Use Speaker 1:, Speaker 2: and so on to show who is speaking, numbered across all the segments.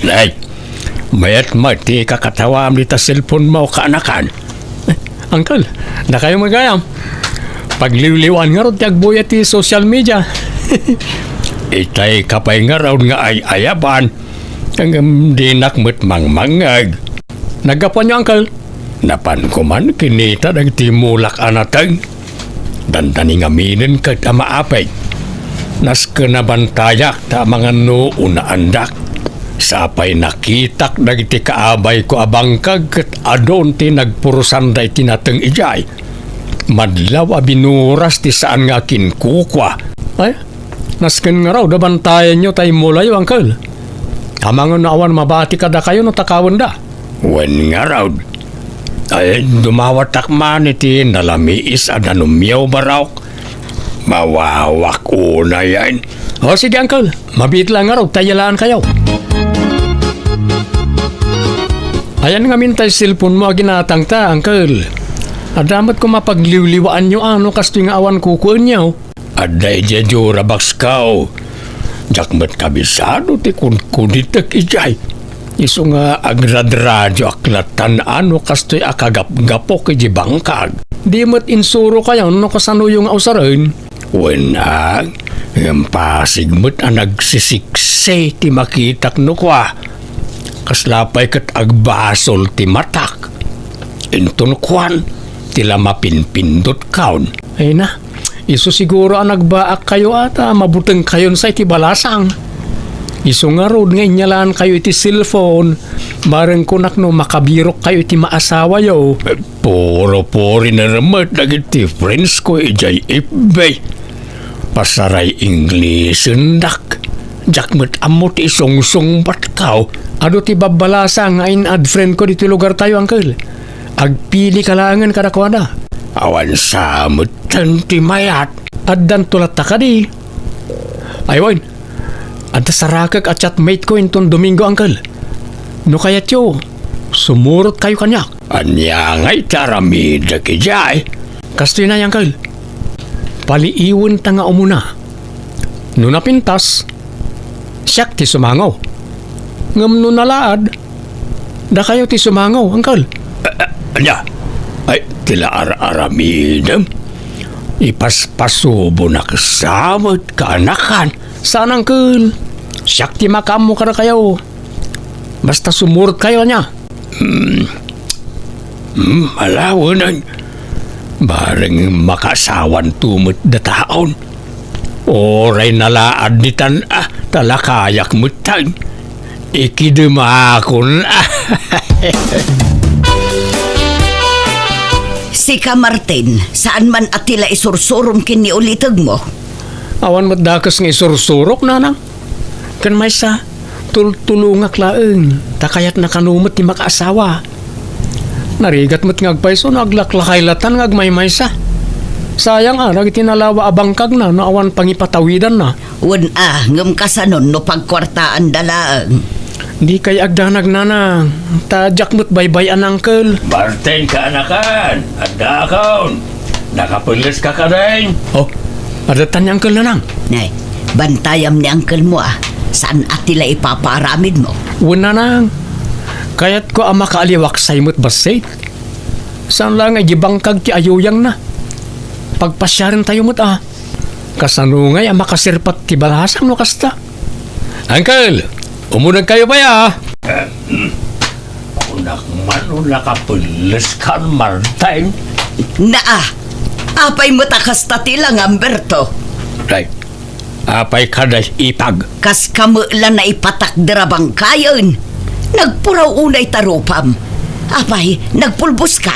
Speaker 1: Nay, mayat mati kakatawam dita cellphone mo kaanakan.
Speaker 2: Uncle, na kayo magayam. Pagliliwan nga ron tiyagbuya ti social media.
Speaker 1: Itay kapay nga raw nga ay ayaban. Ang dinakmet mangmangag.
Speaker 2: Nagapon niyo, Uncle.
Speaker 1: Napan ko man kinita ng timulak anatag. Dandani nga minin kat amaapay. Nas kanabantayak ta mga noon na andak. Sapay nakitak dagiti kaabay ko abangkag kat adon ti nagpurusanday tinateng ijay. Madlaw abinuras ti saan nga kinkukwa.
Speaker 2: Ay, nasken nga raw, dabantayan nyo tayo mulayo, Uncle. Amangon na awan mabati kada kayo no takawan da.
Speaker 1: Wen nga raw. Ay, dumawatak man iti nalamiis at nanumiyaw baraw. Mawawak una yan.
Speaker 2: O sige, Uncle. Mabit lang nga raw, tayalaan kayo. Ayan nga mintay cellphone mo ginatang ta, Uncle. At damat ko mapagliwliwaan nyo ano kasto yung awan kukuan nyo.
Speaker 1: Aday dyan rabaks kao. Jakmat kabisado ti kunitek ijay. Iso nga agradradyo aklatan ano kasto'y akagap-gapok iji bangkag.
Speaker 2: Di mat insuro kayo no kasano yung ausarin.
Speaker 1: Wenag, yung pasigmat ang nagsisikse ti makitak no kwa. Kaslapay kat agbasol ti matak. Inton kwan, tila mapinpindot kaon.
Speaker 2: Ay na, iso siguro ang nagbaak kayo ata mabuteng kayon sa iti balasang. Iso nga rod nga inyalaan kayo iti cellphone. Bareng kunak no makabirok kayo iti maasawa yo.
Speaker 1: Puro-puri na ramat dagiti friends ko ijay ibay. Pasaray English endak. Jakmet amot isong-song batkaw.
Speaker 2: Ado ti babalasa nga in-add friend ko dito lugar tayo, Uncle. Agpili kalangan kada kwada.
Speaker 1: Awan samot ti mayat.
Speaker 2: Addan tulat ta ka di. Aywan. At sarakag at chatmate ko inton Domingo, Uncle. No kaya tiyo, sumurot kayo kanyak.
Speaker 1: Anya nga'y taramida kijay.
Speaker 2: Kasto na, Uncle. Paliiwan ta nga umuna. No napintas, siyak ti sumangaw. Ngam no nalaad, da kayo ti sumangaw, Uncle.
Speaker 1: Anya, ay tila aramidam. Ipaspasubo na kasamot kaanakan.
Speaker 2: Saan, Uncle? Siyak ti makamo ka na kayo. Basta sumurot kayo niya.
Speaker 1: Malawanan. Bareng makasawan tumot da taon. Oray nalaad ni talakayak mutang. Ikidumakon.
Speaker 3: Sika Martin, saan man atila isursurom kini ulitag mo?
Speaker 2: Awan madakas nga isursurok, nanang. Kan may sa tultulungak laeng. Takayat na kanumot ni makaasawa. Narigat mo't ngagpaiso na aglaklakaylatan ngagmay-may sa. Sayang nag tinalawa abangkag na awan pangipatawidan na.
Speaker 3: Ngam kasanon no pagkwartaan dalaang.
Speaker 2: Di kay agdanag nanang. Tadyak mo't baybay-an, Uncle.
Speaker 1: Barten ka anakan. Adda akaon. Nakapulis ka ka rin.
Speaker 2: Oh, adatan ni Uncle nanang.
Speaker 3: Nay, bantayam ni Uncle mo Saan atila ipaparamid mo?
Speaker 2: Wala nanang. Kaya't ko ang makaaliwak sa imot basay. Saan lang ay jibangkag ti ayuyang na. Pagpasyarin tayo mo't Kasano ngay ang makasirpat ti balasang no kasta. Uncle, umunag kayo pa ya.
Speaker 1: Unak man o nakapulis ka Martin.
Speaker 3: Apay mo takas tatilang Amberto.
Speaker 1: Right. Apay kada ipag.
Speaker 3: Kas kamulan na ipatak darabang kayon. Nagpuraw unay tarupam. Apay, nagpulbos ka.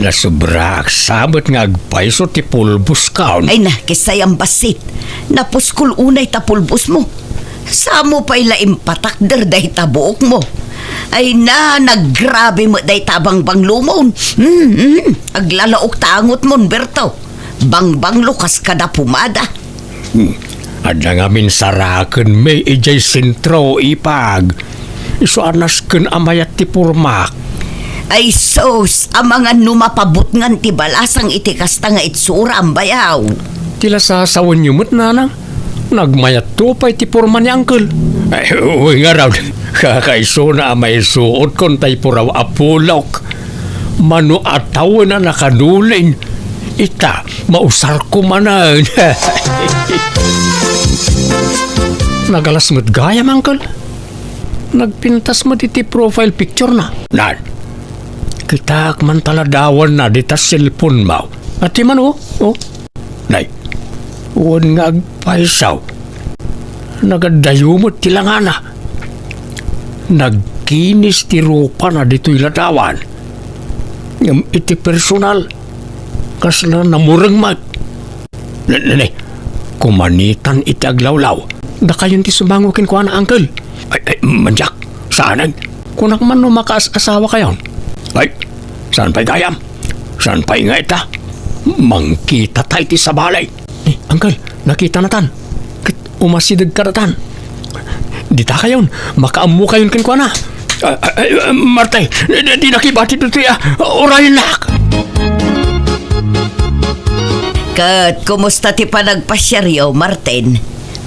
Speaker 1: Nasubrak sabot nga agpaiso ti pulbos kaon.
Speaker 3: Ay na, kisayang basit. Napuskul unay tapulbos mo. Samo pa'y laim patak darday tabuok mo. Ay na, naggrabe mo day tabang banglumon. Aglalaok tangot mon, Berto. Bangbang lukas ka na pumada.
Speaker 1: Ada nga min saraken may ijay sentro ipag. Iso anas ken amayat ti purmak.
Speaker 3: Ay sos, ang mga numapabot ngan ti balasang iti kasta nga itsura ang bayaw.
Speaker 2: Tila sasawan niyo mo't nanang. Nagmayat to pa'y ti porma ni Uncle.
Speaker 1: Ay, uy nga raw. Kakaiso na may suot kon tay puraw apulok. Mano ataw na nakadulin. Ita, mausar ko manan.
Speaker 2: Nagalas mo't gayam, Uncle. Nagpintas mo iti profile picture na.
Speaker 1: Nan,
Speaker 2: Kita man taladawan na di ta cellphone mo. At di man oh.
Speaker 1: nay,
Speaker 2: Uwan nga agpaisaw. Nagadayo mo tilangana. Nagkinis ti rupa na dito'y ladawan. Ngam iti personal. Kasla namurang mag.
Speaker 1: nay,
Speaker 2: Kumanitan iti aglawlaw. Da kayon ti sumangukin ko na, Uncle.
Speaker 1: ay, manjak, saan?
Speaker 2: Kunak man no makaas-asawa kayon.
Speaker 1: Ay, saan pa'y gayam? Saan pa'y nga ita? Mangkita tayo ti sa balay.
Speaker 2: Uncle, nakita na tan. Umasidag ka na tan. Di ta kayon, makaamu kayon kin ko na.
Speaker 1: Martay, di nakibati dito ya. Oray lak.
Speaker 3: Kat, kumusta ti panagpasyaryo, Martin?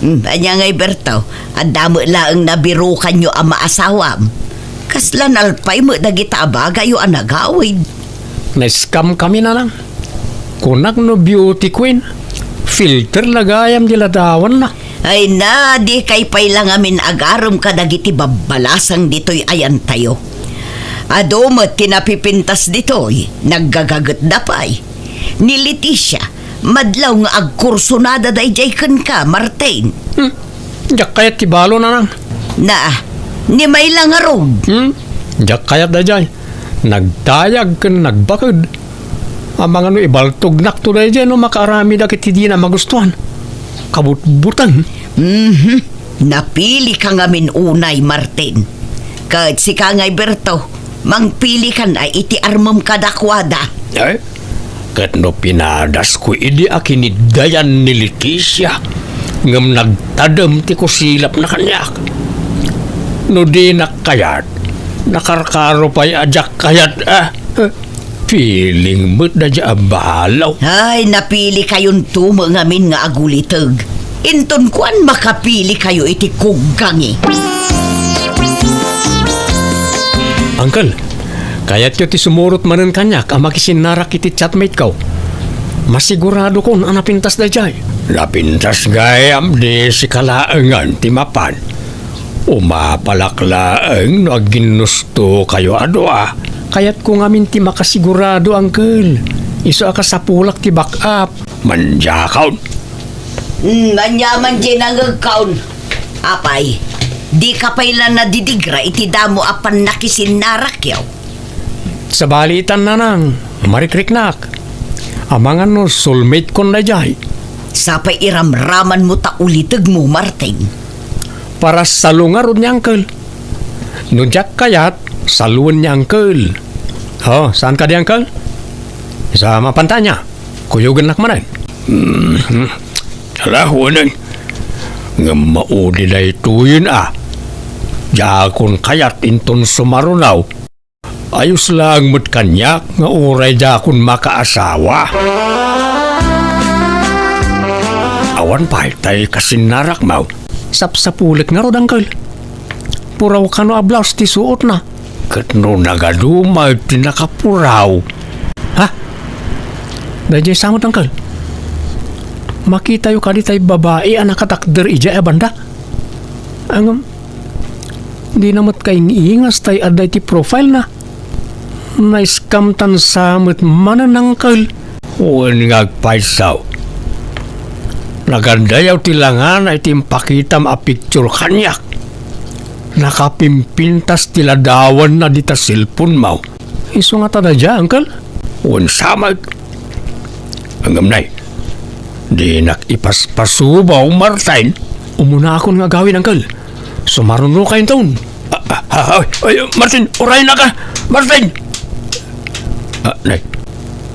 Speaker 3: Anya ngay Berto, at damo laang nabirukan nyo ang maasawam. Kaslan alpay mo dagita abagay o anagawid.
Speaker 2: Na-scam kami na lang. Kunak no beauty queen. Filter lagayam di ladawan na.
Speaker 3: Ay na, di kay pay lang amin agarom ka dagiti babalasang dito'y ayan tayo. Adomot tinapipintas dito'y, naggagagat da pa'y. Ni Leticia, madlaw nga agkurso na daday kan ka, Martin.
Speaker 2: Diyak kayat tibalo na lang.
Speaker 3: Na, ni may lang arog.
Speaker 2: Diyak kayat da jay. Nagdayag kan nagbakad. Ang mga no ibaltog nak to da jay no makarami da kiti di na magustuhan. Kabutbutan.
Speaker 3: Napili ka ngamin unay, Martin. Kahit si Kangay Berto, mangpili ka na iti armam kadakwada.
Speaker 1: Ay, kat no pinadas ko idi akinidayan ni Leticia. Ngam nagtadam ti ko silap na kanyak. No di nakayat, nakarkaro pa'y ajak kayat feeling mo't na dya abalaw.
Speaker 3: Ay, napili kayon tumo ngamin nga agulitag. Inton kuan makapili kayo iti kugangi.
Speaker 2: Uncle, kaya't yo ti sumurot manen kanyak ang makisinarak iti chatmate ko. Masigurado ko na napintas da jay.
Speaker 1: Napintas gayam di si kalaangan ti mapan. Umapalaklaang no ginusto kayo adwa.
Speaker 2: Kaya't ko ngamin ti makasigurado, Uncle. Iso aka sa pulak ti back up.
Speaker 1: Manjakaw.
Speaker 3: Manyaman din ang agkaon. Apay, di ka pala nadidigra iti damo apan nakisinarak yaw.
Speaker 2: Sa balitan na nang, marikriknak. Amangan no soulmate kon na jay.
Speaker 3: Sapay iramraman mo ta ulitag mo, Martin.
Speaker 2: Para salungarod ni Uncle. No jak kayat, saluan ni Uncle. Oh, saan ka di, Uncle? Sa mapantanya. Kuyugan nakmanan.
Speaker 1: Salahunan. Nga maudi na ituyin Jakon kayat inton sumarunaw. Ayos lang mo't kanyak nga uray jakon makaasawa. Awan pa'y tayo kasinarak mau.
Speaker 2: Sapsapulik nga rod, Uncle. Puraw ka no ablaus ti suot na.
Speaker 1: Kat no nagadumay tinakapuraw.
Speaker 2: Ha? Dajay samot, Uncle. Makita yung kaditay babae ang nakatakder ija banda. Ang di namat kay ngiingas tay aday ti profile na. Na-scam tan samot mananang, Uncle.
Speaker 1: Uwan ngagpaisaw. Nagandayaw tilangan ay timpakitam a picture kanyak. Nakapimpintas tiladawan na dita cellphone mau.
Speaker 2: Iso nga tada dya, Uncle.
Speaker 1: Uwan samag. Hanggang nay. Di nakipaspasubaw, Martin.
Speaker 2: Umuna akong nga gawin, Uncle. Sumaruno kayo taon.
Speaker 1: Martin, oray na ka! Martin! Nay,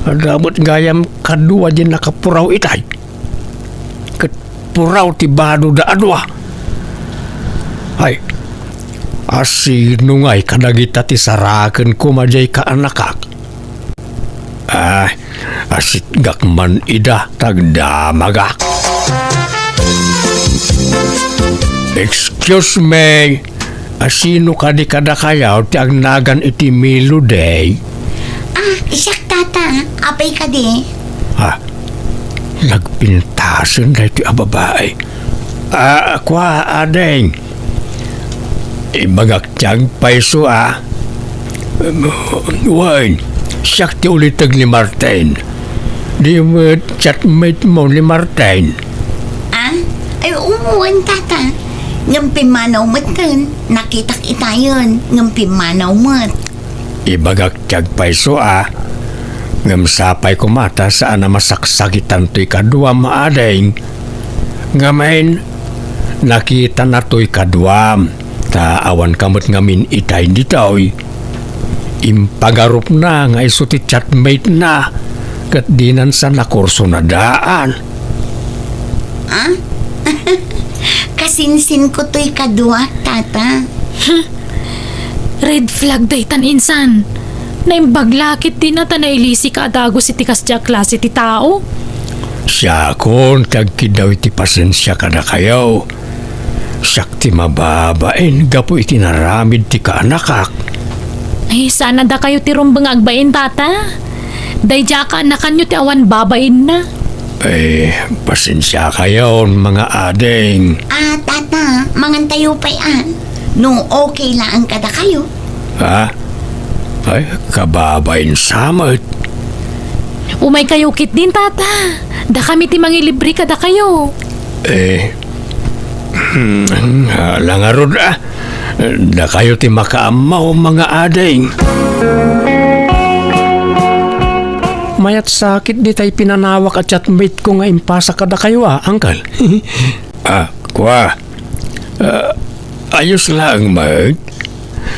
Speaker 2: Adamot gayam kadua din nakapuraw itay. Puraw ti bado da adwa.
Speaker 1: ay, asino nga'y kadagita ti saraken kumajay ka anakak. Asit gakman ida tagdamagak. Excuse me. Sino ka di kada kayaw ti agnagan iti Milo day?
Speaker 3: Isak tata, apay ka di.
Speaker 1: Ha? Nagpintasan na iti babae. Kwa adeng. Ibagaktyag paiso Wine, siyak ti ulitag ni Martin. Di mo chatmate mo ni Martin.
Speaker 3: Ay, umuwan tata. Ngampimanaw mo dun. Nakitak itayon. Ngampimanaw mo.
Speaker 1: Ibagaktyag paiso Ngamsapay ko mata saan na masaksakitan to'y kaduam adeng. Ngamen, nakita na to'y kaduam. Taawan kamot ngamin itay ditoy. Impagarup na nga iso ti chatmate na. Kat dinan sa nakurso na daan.
Speaker 3: Kasinsin ko to'y kadwa, tata.
Speaker 4: Red flag day tan insan. Naimbaglakit din na tanailisi ka adago si tikas dya klase ti tao.
Speaker 1: Siya kon tagkidaw iti pasensya ka na kayo. Siyak ti mababain gapo iti naramid ti kaanakak.
Speaker 4: Ay, sana da kayo ti rumbang agbain tata. Day dya ka anakan nyo ti awan babain na.
Speaker 1: Pasensya kayo mga adeng.
Speaker 3: Tata, mangantayo pa'y Nung okay lang kada kayo.
Speaker 1: Ay, kababain samot.
Speaker 4: Umay kayo kit din tata. Da kami ti mangilibre ka da kayo.
Speaker 1: Langarod da kayo ti makaamaw mga adeng.
Speaker 2: Mayat sakit di tayo pinanawak at chatmate ko nga impasa ka da kayo uncle.
Speaker 1: Kwa. Ayos lang, mate.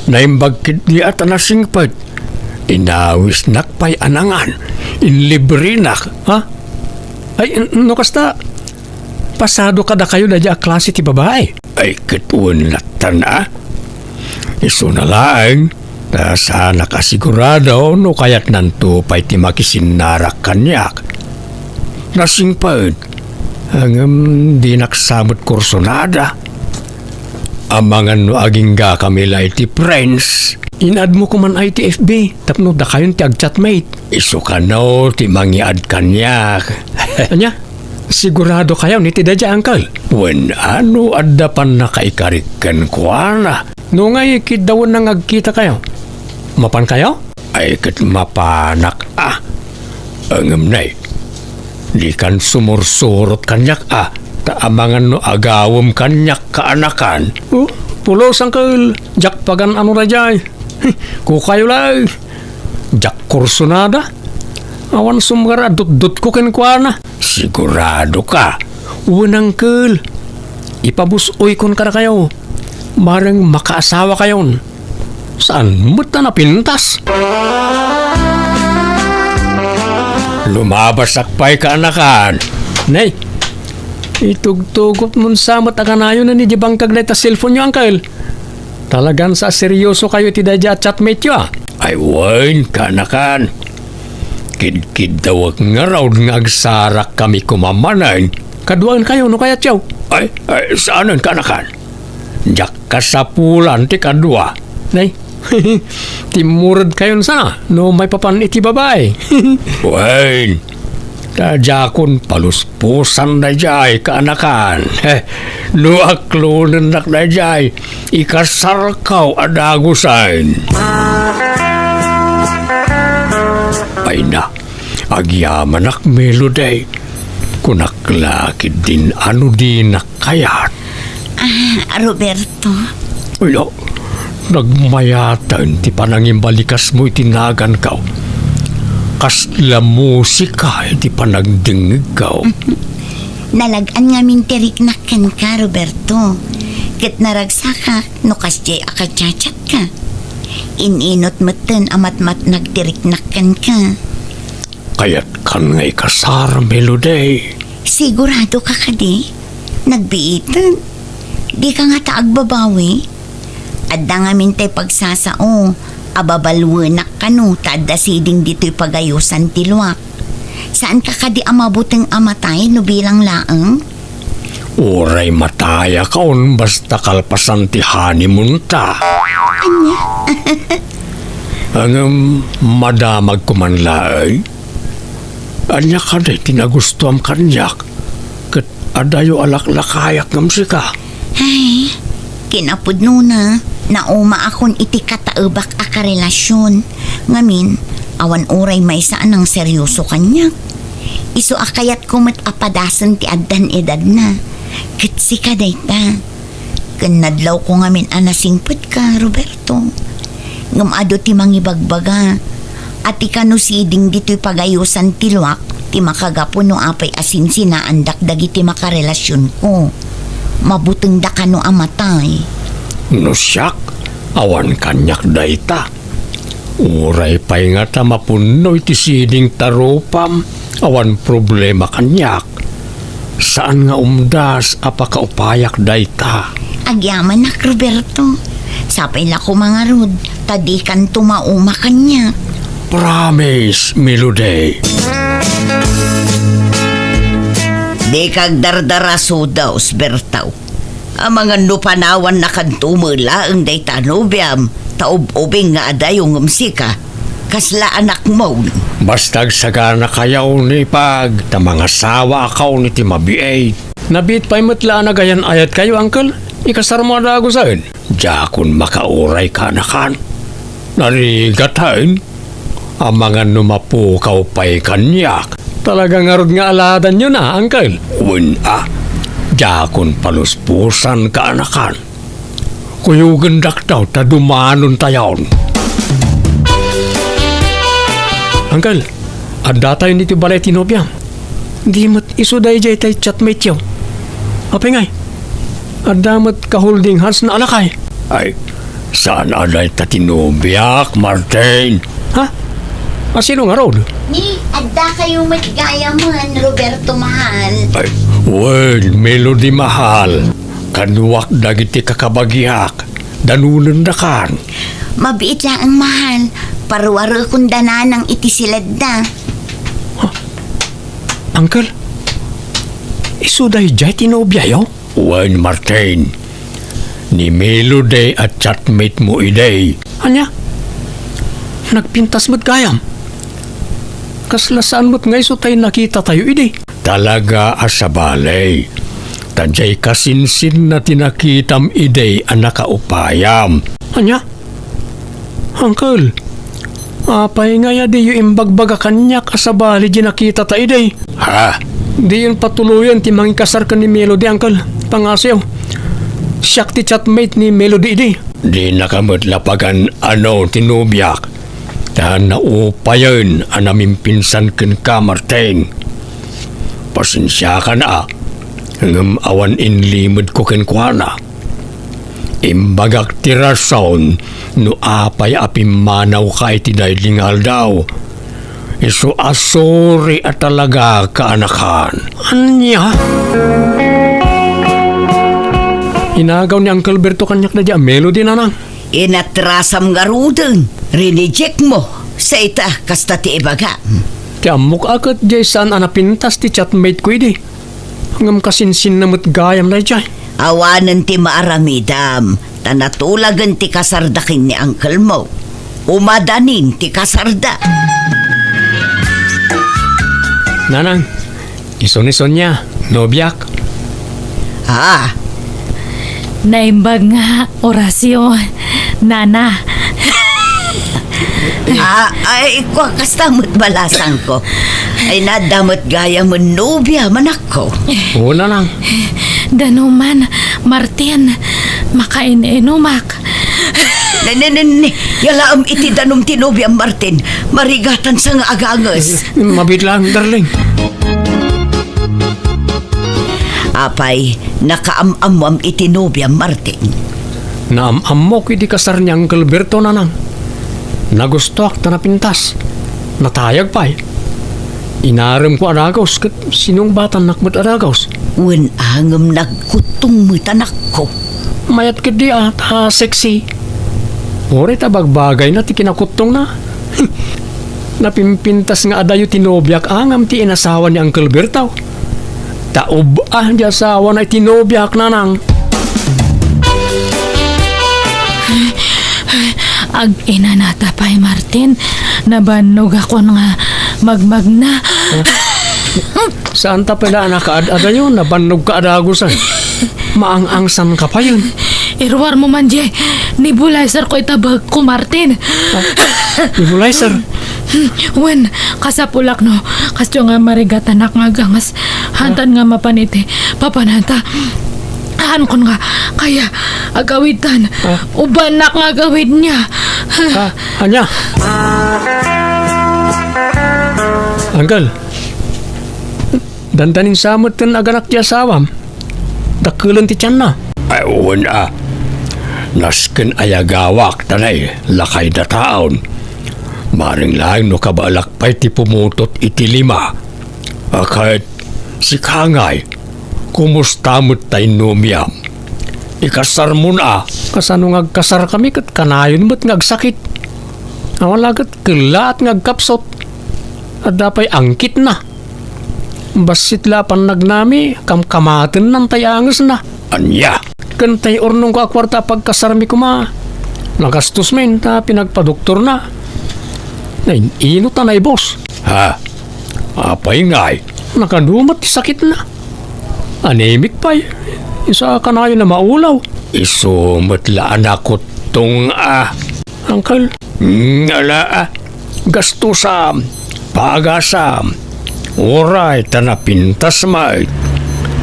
Speaker 1: Naimbagkit di at nasingpad. Inawis nakpay anangan. Inlibre nak.
Speaker 2: Ay, no kasta, pasado ka da kayo da dya klase ti babae.
Speaker 1: Ay, katuan latan Iso na lang. Sana kasigurado no kaya't nanto pa'y ti makisinarak kanyak. Nasingpad. Hanggang di naksamot kursonada. Amangan no aging ga kami la iti friends.
Speaker 2: Inad mo ko man ay ti FB, tapno da kayon ti agchatmate.
Speaker 1: Iso ka no ti mangiad kanyak.
Speaker 2: Anya, sigurado kayo ni ti dadya uncle.
Speaker 1: Wen ano adda pan nakaikarikan ko na.
Speaker 2: No nga ikidawon nang agkita kayo. Mapan kayo?
Speaker 1: Ay kat mapanak Angam nay. Di kan sumursurot kanyak taamangan no agawom kanyak kaanakan.
Speaker 2: Pulos uncle, jak pagan ano rajay. Kukayo lang. Jak kursunada. Awan sumgara dut ko kenkwana.
Speaker 1: Sigurado ka?
Speaker 2: Uwan uncle. Ipabusoy kon kada kayo. Marang makaasawa kayon. Saan mo't na napintas?
Speaker 1: Lumabas akpay kaanakan.
Speaker 2: Nay, itugtugot mo sa mataganayo na ni Jibangkag na ita cellphone nyo, uncle. Talagang sa seryoso kayo ti dadya at chatmate nyo,
Speaker 1: Ay, wain, kaanakan. Kid-kid daw nga raw nga agsarak kami kumamanan.
Speaker 2: Kaduan kayo, no kaya tiyaw?
Speaker 1: Ay, saanan kaanakan? Jak kasapulan ti kadua.
Speaker 2: Nay, timurad kayo sana, no may papan iti babae.
Speaker 1: Wain, tajakon paluspusan na jay kaanakan. No aklunan nak na jay, ikasarkaw adagusan. Ay na, agyaman ak melody. Kunaklakid din ano din nakayat.
Speaker 3: Roberto.
Speaker 1: Ulo, nagmayatan ti panangimbalikas mo itinagan ka. Kasla musika iti panagdingig ka.
Speaker 3: Nalagan nga mintirik na ka, Roberto. Kat naragsaka, no kasjay akachachat ka. Ininot mo ten amat-mat nagtirik na ka.
Speaker 1: Kaya't kan ngay kasar melody.
Speaker 3: Sigurado ka kadi? Nagbiitan? Di ka nga taagbabawi? Adda nga mintay pagsasao, ababalwenak ka no, taadda siding dito'y pagayusan tiluak. Saan ka kadi amabuteng amatay no bilang laang?
Speaker 1: Uray mataya kaon basta kalpasan ti honeymoon ta. Ang madamag kumanlaay. Anya ka day tinagustuam kanyak. Kat adayo alaklakayak ngam sika.
Speaker 5: Ay, kinapod nuna, nauma akon iti kataubak a karelasyon. Ngamin, awan oray may saan ang seryoso kanya. Iso akayat kumot apadasan ti addan edad na. Kitsi ka dayta. Kanadlaw ko ngamin anasingpet ka, Roberto. Ngamado ti mangibagbaga. At ikano siding dito'y pagayusan tilwak, ti makagapo no apay asin sinaandak dagiti makarelasyon ko. Mabuteng da ka no amatay.
Speaker 1: No siyak, awan kanyak dayta. Uray pa'y nga ta mapuno iti siding taropam. Awan problema kanyak. Saan nga umdas apakaupayak dayta?
Speaker 5: Agyaman nak, Roberto. Sapay la ko mga rod, tadi kan tumauma kanya.
Speaker 1: Promise, Melody.
Speaker 3: Di kag dardaraso daw, Sbertaw. Ang mga nupanawan na kantumula ang day tanubiam, taob-obing nga adayong umsika. Kasla anak mo.
Speaker 1: Bastag sagana kayaw ni pag ta mga sawa akaw ni ti mabiay.
Speaker 2: Nabit pa'y matla na gayan ayat kayo, Uncle. Ikasar mo na ako saan.
Speaker 1: Jakun makauray ka na kan. Narigatayin. Ang mga numapukaw pa'y kanyak.
Speaker 2: Talagang arod nga aladan nyo na, Uncle.
Speaker 1: Wina. Jakun paluspusan ka anakan. Kuyugan daw ta dumanon tayon.
Speaker 2: Uncle, adda tayo nito balay tinobya. Di mat iso day jay tay chatmate yaw. Apay ngay, adda mat ka-holding hands na alakay.
Speaker 1: Ay, saan aday tatinubiak, Martin?
Speaker 2: Ha? Sino nga rod?
Speaker 5: Ni, adda kayo matgayaman, Roberto mahal.
Speaker 1: Ay, well, Melody mahal. Kanuwak dagiti kakabagyak. Danunan na kan.
Speaker 5: Mabiit lang ang mahal. Parwaro kung dananang iti silad na.
Speaker 2: Uncle, iso day jay tinobya yaw?
Speaker 1: Well, Martin. Ni Melody at chatmate mo iday.
Speaker 2: Anya? Nagpintas mo't gayam. Kaslasaan mo't ngay so tayo nakita tayo idi.
Speaker 1: Talaga asabalay. Tadjay kasinsin na tinakitam iday ang nakaupayam.
Speaker 2: Anya? Uncle, apay nga ya di yung imbagbaga kanya kasabali di nakita tayo day.
Speaker 1: Ha?
Speaker 2: Di yun patuluyan ti mangikasar ka ni Melody, Uncle. Pangasayaw. Siyak ti chatmate ni Melody idi.
Speaker 1: Di nakamutlapagan ano tinubiak. Tahan na upayon ang naming pinsan ken ka, Martin. Pasensya ka na. Ngam awan inlimod ko ken kuana. Imbagak tirason no apay apimanaw ka iti daylingal daw. Iso asori at talaga kaanakan.
Speaker 2: Anya? Inagaw ni Uncle Berto kanyak na di Melody na nang.
Speaker 3: Inatrasam nga rudeng. Rineject mo. Sa ita, kasta ti ibaga.
Speaker 2: Kaya mukha akat jay saan anapintas ti chatmate ko idi. Ngam kasinsin na mo't gayam na jay.
Speaker 3: Awanan ti maaramidam. Tanatulagan ti kasardakin ni Uncle mo. Umadanin ti kasarda.
Speaker 2: Nanang, ison-ison niya, nobyak.
Speaker 3: Ha?
Speaker 4: Naimbag nga orasyon. Nana.
Speaker 3: Ay, kwa kastamot balasan ko. Ay, nadamot gaya mo nobya manak ko.
Speaker 2: Oo, nanang.
Speaker 4: Danuman, Martin. Makain-inumak.
Speaker 3: Nananani, yalaam iti danom tinobya Martin. Marigatan sa nga agangas.
Speaker 2: Mabit lang, darling.
Speaker 3: Apay, nakaamamam iti nobya Martin.
Speaker 2: Naamamok iti kasar ni Uncle Berto, nanang. Nagustuak ta napintas. Natayag pa eh. Inaram ko aragaws kat sinong batang nakmat aragaws.
Speaker 3: Wen angam nagkutong mitanak ko.
Speaker 2: Mayat ka di at sexy. Ore tabagbagay na ti kinakutong na. Napimpintas nga adayo tinobyak angam ti inasawa ni Uncle Bertaw. Taob di asawa na itinobyak nanang.
Speaker 4: Ag ina nata pa'y Martin, nabanog ako nga magmag na.
Speaker 2: Saan ta pala nakaad-ada yun? Nabanog ka adagosan. Maang-angsan ka pa yun.
Speaker 4: Irwar mo man, Jay. Nebulizer ko itabag ko, Martin.
Speaker 2: Nebulizer.
Speaker 4: Wen, kasapulak no. Kasyo nga marigatanak nga gangas. Hantan nga mapaniti. Papananta. Han kon nga. Kaya, agawitan. Ubanak nga agawid niya.
Speaker 2: Anya? Anggal. Dandanin samot kan aganak di asawam. Dakulan ti tiyan na.
Speaker 1: Ay, una. Nasken ayagawak tanay, lakay na taon. Maring lang no kabalak pa'y ti pumutot iti lima. Kahit si Kangay, kumusta mo't tayo numiyam? Ikasar mo na.
Speaker 2: Kasano ngagkasar kami kat kanayon mo't ngagsakit. Awalagat kila at ngagkapsot. At dapay angkit na. Basit lapan nagnami, kamkamaten ng tayangas na.
Speaker 1: Anya,
Speaker 2: Kantay ornong ko akwarta pagkasarmi ko ma. Nagastos men, ta pinagpadoktor na. Inot na na boss.
Speaker 1: ha? Apay ngay.
Speaker 2: Nakadumat, sakit na. Anemic pa isa kanayo na maulaw.
Speaker 1: Isumatlaan ako tong
Speaker 2: Uncle,
Speaker 1: ala gasto sa pagasam. Oray, tanapintas may.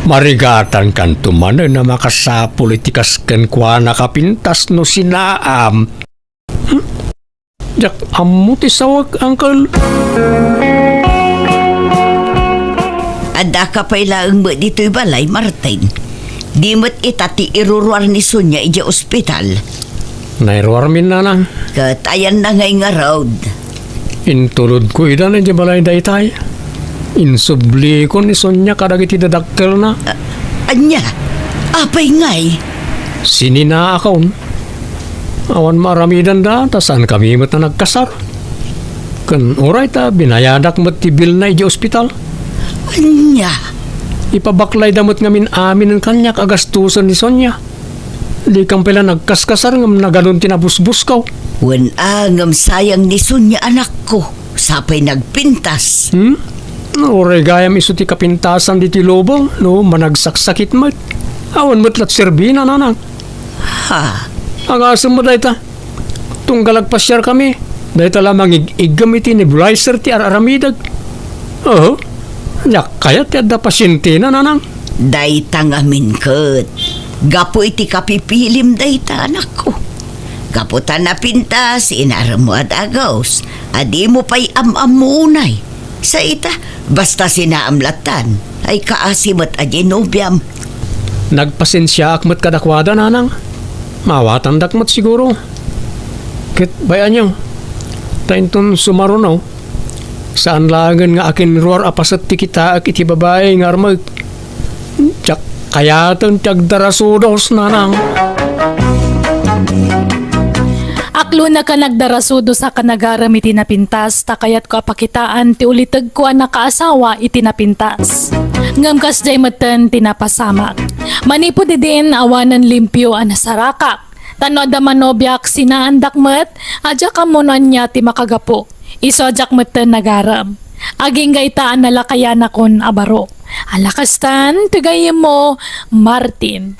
Speaker 1: Marigatan kan tumano na makasapolitikas kan kwa nakapintas no sinaam.
Speaker 2: jak amuti sawag, Uncle.
Speaker 3: Ada ka pa ilaang mo dito'y balay, Martin. Di mo't itati iruruar ni Sonya ija ospital.
Speaker 2: Nairwarmin na nang.
Speaker 3: Katayan na ngay nga road.
Speaker 2: Intulod ko idan na balay daytay. Insubli ko ni Sonya kadagiti dadakkel na.
Speaker 3: Anya, apay ngay.
Speaker 2: Sinina akon. Awan maramidan da, tasan kami mat na nagkasar. Kan oray ta, binayadak mat ti bil na iji ospital.
Speaker 3: Anya,
Speaker 2: Ipabaklay damot ngamin amin ng kanya kagastusan ni Sonya. Di kang pala nagkaskasar ngam nagalon tinabusbus kaw.
Speaker 3: wan angam sayang ni Sonya anak ko. Sapay nagpintas.
Speaker 2: Oray gayam iso ti kapintasan di ti lobong, no managsaksakit mat. Awan matlat serbina nanang.
Speaker 3: Ha,
Speaker 2: Agasam mo dayta. Tunggalag pasyar kami. Dayta lamang igam iti nebulizer ti aramidag. Oo. Yak kaya ti adda pasyente na nanang.
Speaker 3: dayta nga minkot. Gapo iti kapipilim dayta anak ko. Gapo ta napintas, inaram mo at agaws. Adi mo pa'y am-amunay. Sa ita, basta sinaamlatan, ay kaasimat a genobiam.
Speaker 2: Nagpasensya akmat kadakwada nanang. Mawatan dakmat siguro. Kit bayan nyo. Tainton sumarunaw. Saan lagan nga akin ruar apasat ti kita ak iti babae nga armag. Tsak kayatan tiyagdarasudos nanang.
Speaker 4: Aklo na ka nagdarasudo sa kanagaram iti napintas, takayat ko apakitaan ti ulitag ko ang nakaasawa iti napintas. Ngam kas jay matan tinapasamak. Manipo di din awanan limpyo ang nasarakak. Tano da manobyak sinaandak met, adya kamunan niya ti makagapo. Isodyak matan nagaram. Aging gaitaan nalakayan akon abaro. Alakastan, tigayem mo, Martin.